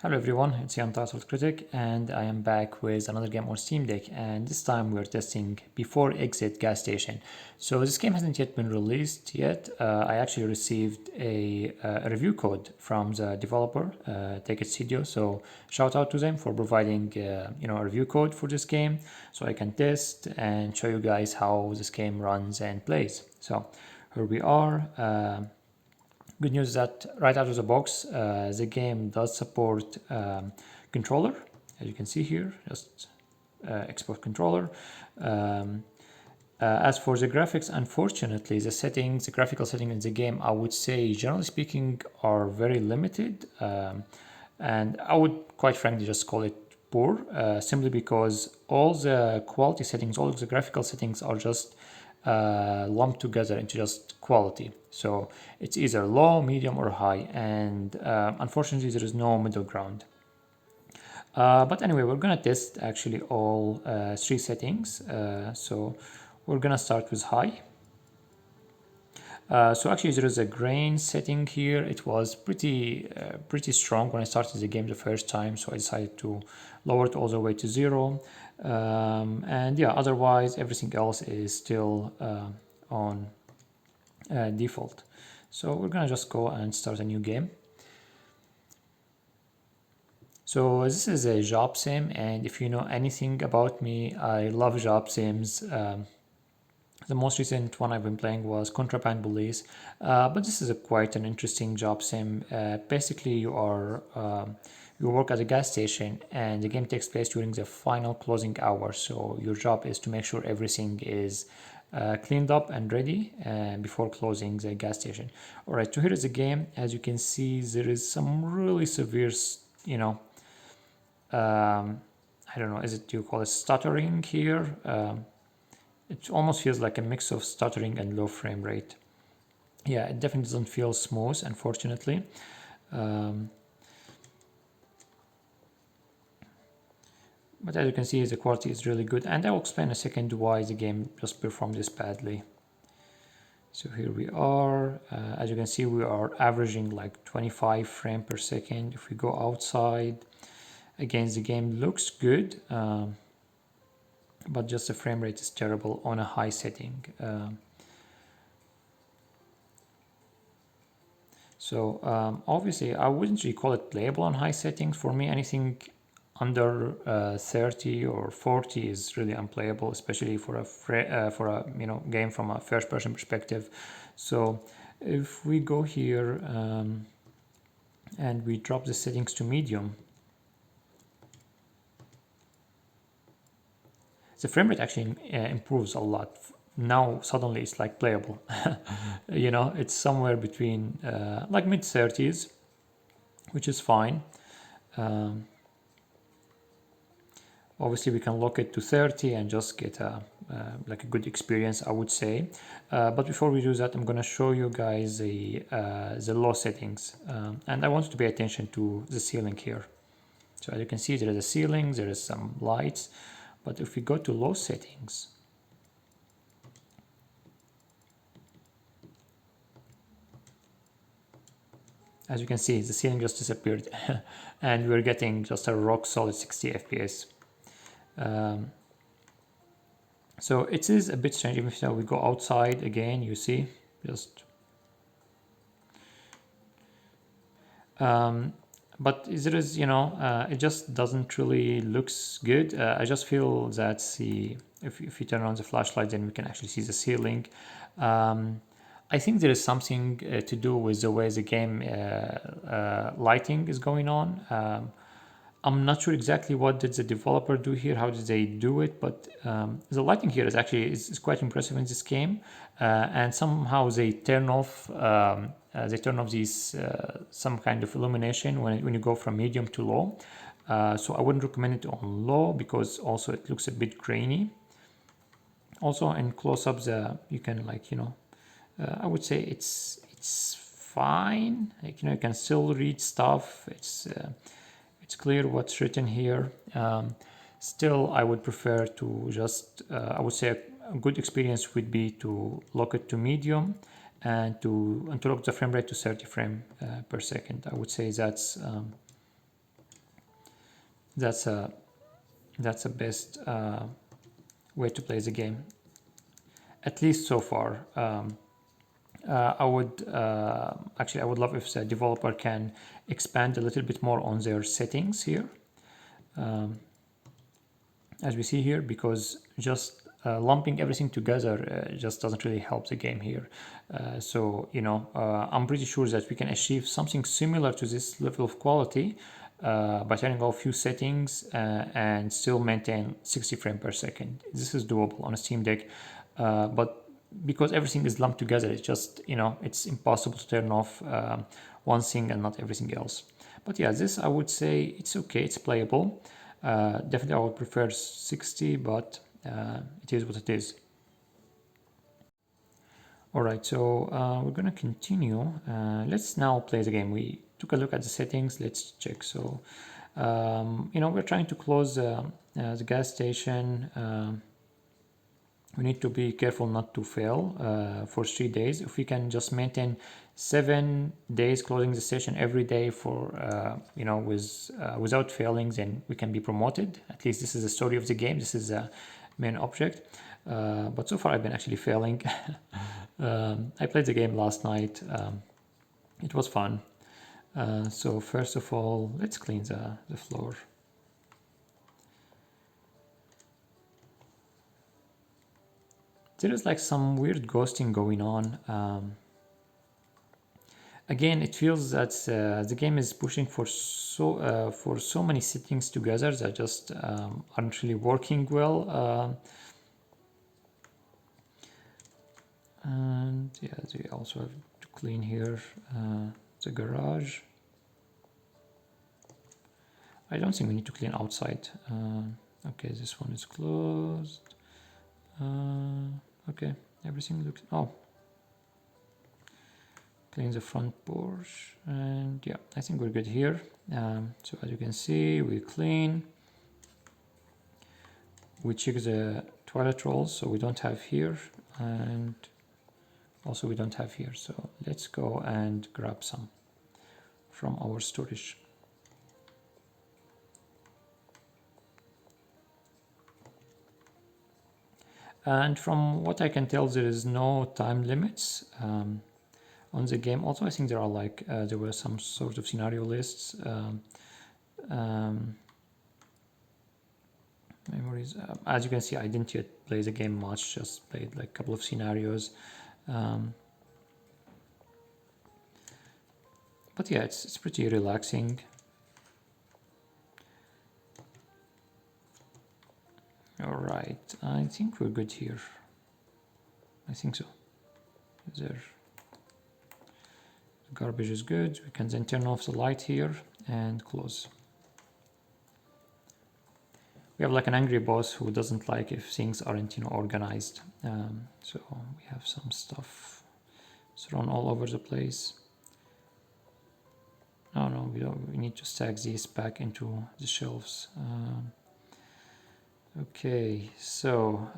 Hello everyone, it's Jan Titled Critic and I am back with another game on Steam Deck, and this time we're testing Before Exit Gas Station. So this game hasn't yet been released yet. I actually received a review code from the developer, Take It Studio, so shout out to them for providing a review code for this game so I can test and show you guys how this game runs and plays. So here we are. Good news is that right out of the box, the game does support controller, as you can see here, just export controller. As for the graphics, unfortunately, the graphical setting in the game, I would say, generally speaking, are very limited. And I would quite frankly just call it poor, simply because all the quality settings, all of the graphical settings are just lumped together into just quality. So it's either low, medium, or high, and unfortunately there is no middle ground. But anyway, we're gonna test actually all three settings. So we're gonna start with high. So actually there is a grain setting here. It was pretty strong when I started the game the first time, so I decided to lower it all the way to 0. And yeah, otherwise everything else is still on default. So we're gonna just go and start a new game. So this is a job sim, and if you know anything about me, I love job sims. The most recent one I've been playing was Contraband Police, but this is quite an interesting job sim. Basically, you work at a gas station, and the game takes place during the final closing hour. So your job is to make sure everything is cleaned up and ready before closing the gas station. All right, so here is the game. As you can see, there is some really severe, I don't know, you call it stuttering here? It almost feels like a mix of stuttering and low frame rate. Yeah, it definitely doesn't feel smooth, unfortunately. But as you can see, the quality is really good, and I will explain in a second why the game just performed this badly. So here we are. As you can see, we are averaging like 25 frames per second. If we go outside, again, the game looks good, but just the frame rate is terrible on a high setting. So obviously I wouldn't really call it playable on high settings. For me, anything under 30 or 40 is really unplayable, especially for a game from a first person perspective. So if we go here and we drop the settings to medium, the frame rate actually improves a lot. Now suddenly it's like playable. It's somewhere between like mid 30s, which is fine. Obviously we can lock it to 30 and just get like a good experience, I would say. But before we do that, I'm gonna show you guys the low settings, and I want you to pay attention to the ceiling here. So as you can see, there is a ceiling, there is some lights, but if we go to low settings, as you can see, the ceiling just disappeared and we're getting just a rock solid 60 FPS. So it is a bit strange. If we go outside again, you see, just but there is, it just doesn't really looks good. I just feel that if you turn on the flashlight, then we can actually see the ceiling. I think there is something to do with the way the game lighting is going on. I'm not sure exactly what did the developer do here, how did they do it, but the lighting here is quite impressive in this game, and somehow they turn off these some kind of illumination when you go from medium to low. So I wouldn't recommend it on low because also it looks a bit grainy. Also in close-ups, you can I would say it's fine. You can still read stuff. It's clear what's written here. Still, I would prefer to just, I would say a good experience would be to lock it to medium and to lock the frame rate to 30 frames per second. I would say that's that's a that's the best way to play the game, at least so far. I would actually I would love if the developer can expand a little bit more on their settings here, as we see here, because just lumping everything together just doesn't really help the game here. So I'm pretty sure that we can achieve something similar to this level of quality by turning off a few settings and still maintain 60 frames per second. This is doable on a Steam Deck, but because everything is lumped together, it's just it's impossible to turn off one thing and not everything else. But yeah, this I would say it's okay, it's playable. Definitely I would prefer 60, but it is what it is. Alright, so we're gonna continue. Let's now play the game. We took a look at the settings. Let's check. So we're trying to close the gas station. We need to be careful not to fail for 3 days. If we can just maintain 7 days closing the station every day for without failing, then we can be promoted. At least this is the story of the game. This is the main object. But so far I've been actually failing. I played the game last night. It was fun. So first of all, let's clean the floor. There is like some weird ghosting going on. Again, it feels that the game is pushing for so many settings together that just aren't really working well. And yeah, we also have to clean here the garage. I don't think we need to clean outside. Okay, this one is closed. Okay, everything looks... Oh, clean the front porch, and yeah, I think we're good here. So as you can see, we clean. We check the toilet rolls, so we don't have here, and also we don't have here. So let's go and grab some from our storage. And from what I can tell, there is no time limits on the game. Also, I think there are like there were some sort of scenario lists. Memories. As you can see, I didn't yet play the game much. Just played like a couple of scenarios. But yeah, it's pretty relaxing. All right, I think we're good here. I think so. There. The garbage is good. We can then turn off the light here and close. We have like an angry boss who doesn't like if things aren't organized. So we have some stuff thrown all over the place. Oh no, we need to stack these back into the shelves. Okay, so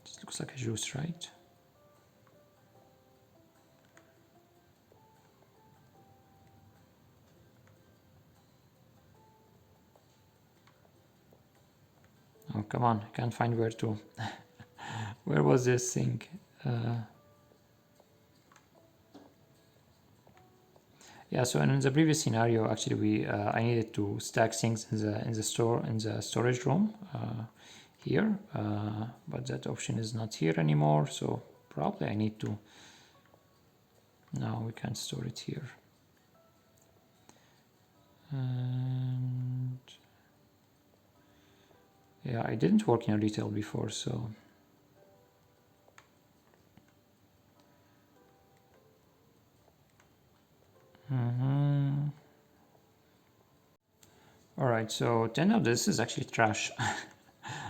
this looks like a juice, right? Oh, come on, I can't find where to. Where was this thing? Yeah, so in the previous scenario, actually, I needed to stack things in the storage room here, but that option is not here anymore. So probably I need to. No, we can't store it here. And yeah, I didn't work in retail before, so. All right, so turn out this is actually trash.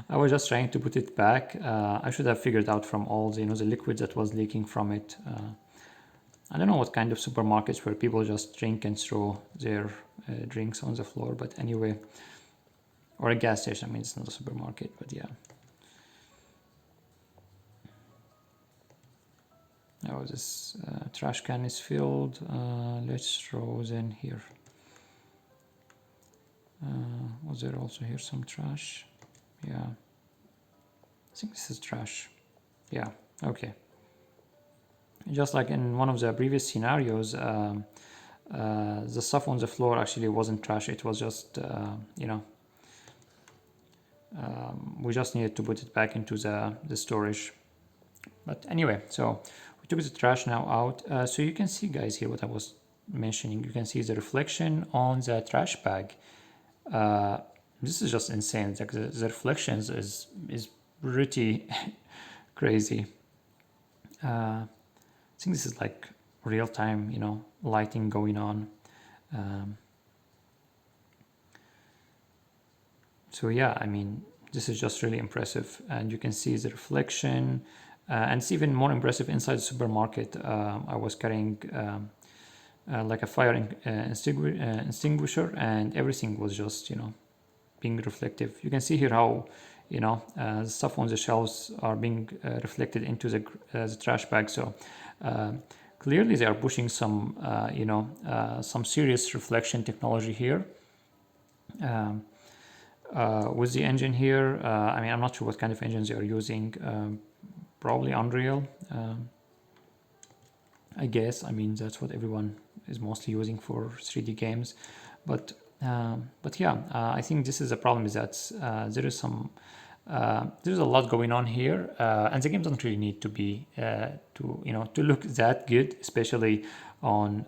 I was just trying to put it back. I should have figured out from all the the liquid that was leaking from it. I don't know what kind of supermarkets where people just drink and throw their drinks on the floor, but anyway, or a gas station. I mean, it's not a supermarket, but yeah. Oh, this trash can is filled. Let's throw in here. Was there also here some trash? Yeah, I think this is trash. Yeah, okay. Just like in one of the previous scenarios, the stuff on the floor actually wasn't trash. It was just, we just needed to put it back into the storage. But anyway, so we took the trash now out. So you can see, guys, here what I was mentioning. You can see the reflection on the trash bag. This is just insane. Like the reflections is pretty crazy. I think this is like real time, lighting going on. So yeah, I mean, this is just really impressive, and you can see the reflection, and it's even more impressive inside the supermarket. I was carrying like a fire extinguisher, and everything was just being reflective. You can see here how the stuff on the shelves are being reflected into the trash bag. So clearly they are pushing some serious reflection technology here. With the engine here, I mean, I'm not sure what kind of engines they are using. Probably Unreal, I guess. I mean, that's what everyone is mostly using for 3D games. But yeah, I think this is a problem, is that there's a lot going on here, and the game doesn't really need to be to look that good, especially on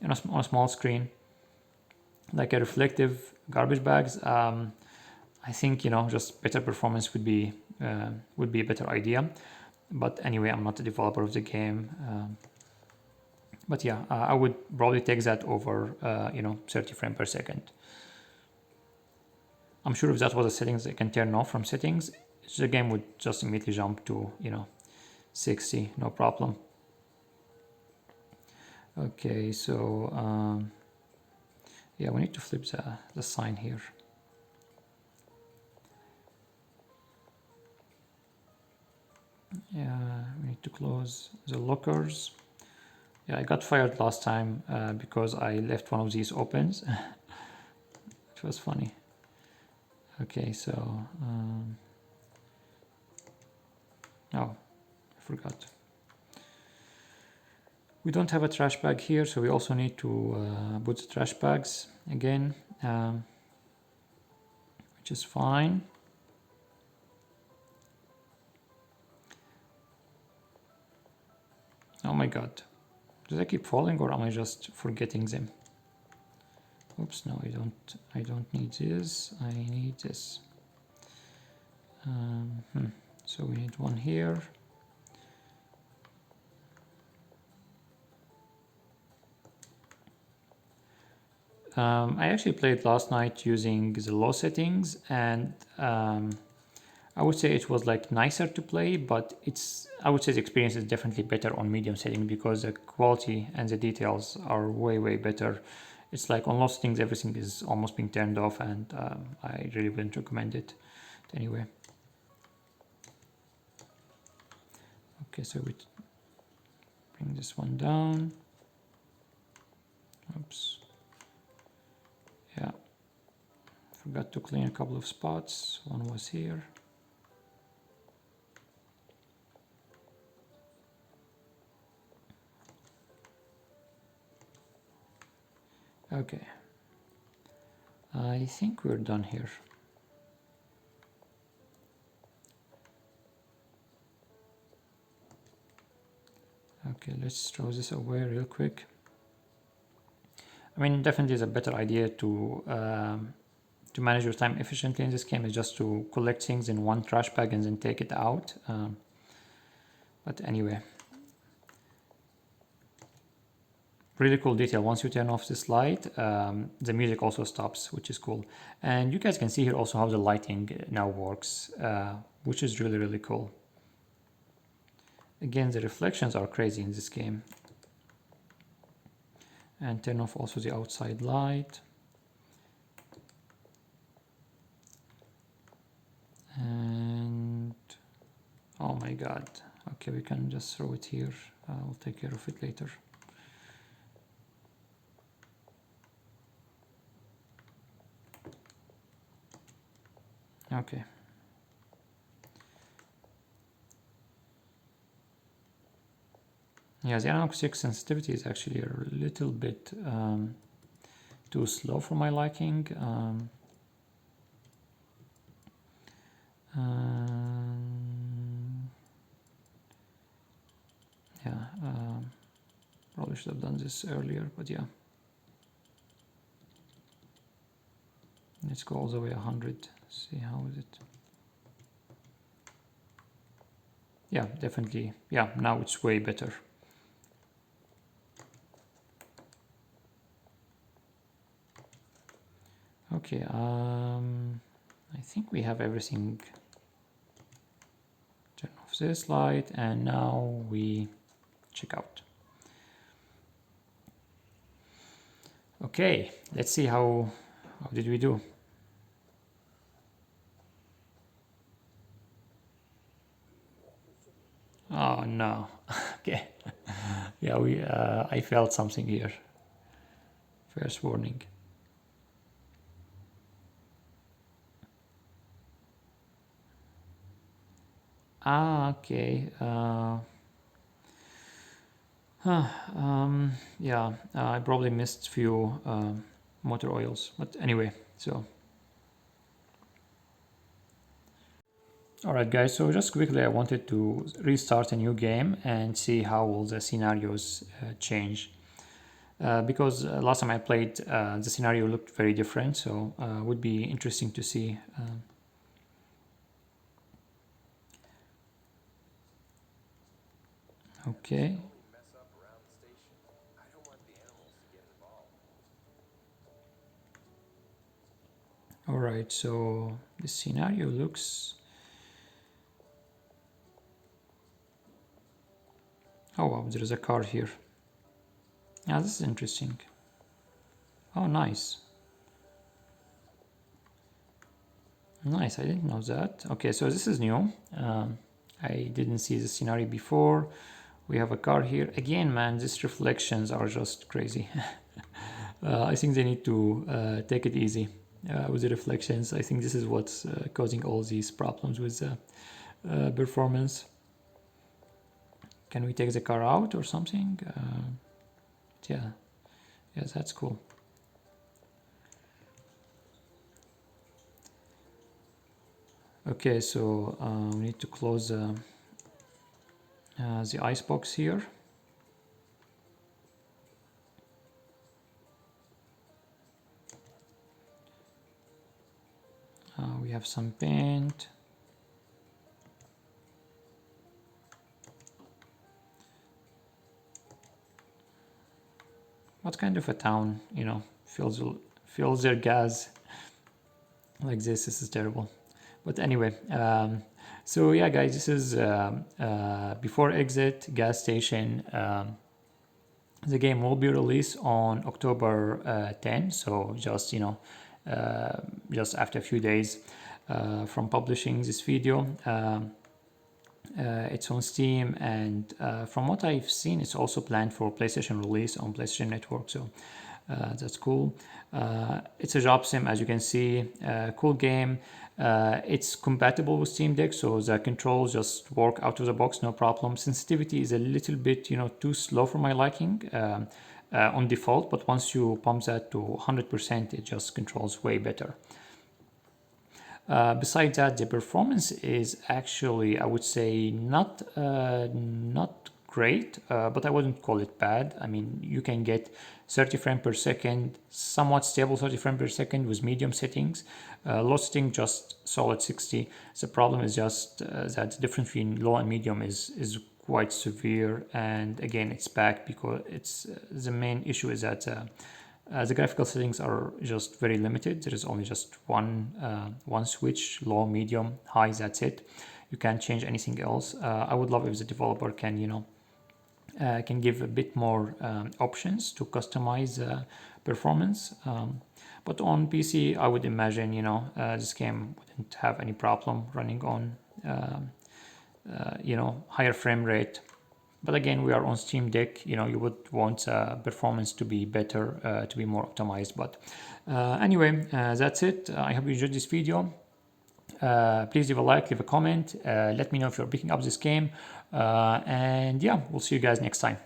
on a small screen. Like a reflective garbage bags, I think just better performance would be a better idea. But anyway, I'm not a developer of the game. But yeah, I would probably take that over 30 frames per second. I'm sure if that was a settings I can turn off from settings, the game would just immediately jump to 60, no problem. Okay, so yeah, we need to flip the sign here. Yeah, we need to close the lockers. Yeah, I got fired last time because I left one of these opens. It was funny. Okay, so oh, I forgot. We don't have a trash bag here, so we also need to put the trash bags again, which is fine. Oh my god. Do they keep falling, or am I just forgetting them? Oops, no, I don't need this. I need this. So we need one here. I actually played last night using the low settings, and I would say it was like nicer to play, but I would say the experience is definitely better on medium setting because the quality and the details are way better. It's like on low settings everything is almost being turned off, and I really wouldn't recommend it anyway. Okay, so we bring this one down. Oops. Yeah, forgot to clean a couple of spots. One was here. Okay, I think we're done here. Okay, let's throw this away real quick. I mean, definitely is a better idea to manage your time efficiently in this game is just to collect things in one trash bag and then take it out. But anyway, really cool detail. Once you turn off this light, the music also stops, which is cool. And you guys can see here also how the lighting now works, which is really cool. Again, the reflections are crazy in this game. And turn off also the outside light. And oh my god. Okay, we can just throw it here. I'll take care of it later. Okay. Yeah, the analog stick sensitivity is actually a little bit too slow for my liking. Yeah, probably should have done this earlier, but yeah. Let's go all the way 100, see how is it. Yeah, definitely. Yeah, now it's way better. Okay, I think we have everything. Turn off this light and now we check out. Okay, let's see how did we do. Oh no. Okay. Yeah, we I felt something here. First warning. Ah, okay. Yeah, I probably missed few motor oils, but anyway, so. All right, guys. So just quickly, I wanted to restart a new game and see how will the scenarios change. Because last time I played, the scenario looked very different. So would be interesting to see. Okay. All right. So the scenario looks. Oh wow, there is a car here. Yeah, this is interesting. Oh, nice. Nice, I didn't know that. Okay, so this is new. I didn't see the scenario before. We have a car here. Again, man, these reflections are just crazy. I think they need to take it easy with the reflections. I think this is what's causing all these problems with performance. Can we take the car out or something? Yeah, yeah, that's cool. Okay, so we need to close the icebox here. We have some paint. What kind of a town, fills their gas like this? This is terrible. But anyway, so yeah, guys, this is before exit gas station. The game will be released on October 10, so just after a few days from publishing this video. It's on Steam, and from what I've seen, it's also planned for PlayStation release on PlayStation Network. So that's cool. It's a job sim, as you can see. Cool game. It's compatible with Steam Deck, so the controls just work out of the box, no problem. Sensitivity is a little bit, too slow for my liking on default, but once you pump that to 100%, it just controls way better. Besides that, the performance is actually, I would say, not great, but I wouldn't call it bad. I mean, you can get 30 frames per second, somewhat stable 30 frames per second with medium settings. Low setting just solid 60. The problem is just that the difference between low and medium is quite severe, and again, it's back because it's the main issue is that. The graphical settings are just very limited. There is only just one switch, low, medium, high. That's it. You can't change anything else. I would love if the developer can give a bit more options to customize performance. But on PC, I would imagine this game wouldn't have any problem running on higher frame rate. But again, we are on Steam Deck. You would want performance to be better, to be more optimized. But anyway, that's it. I hope you enjoyed this video. Please leave a like, leave a comment. Let me know if you're picking up this game. And yeah, we'll see you guys next time.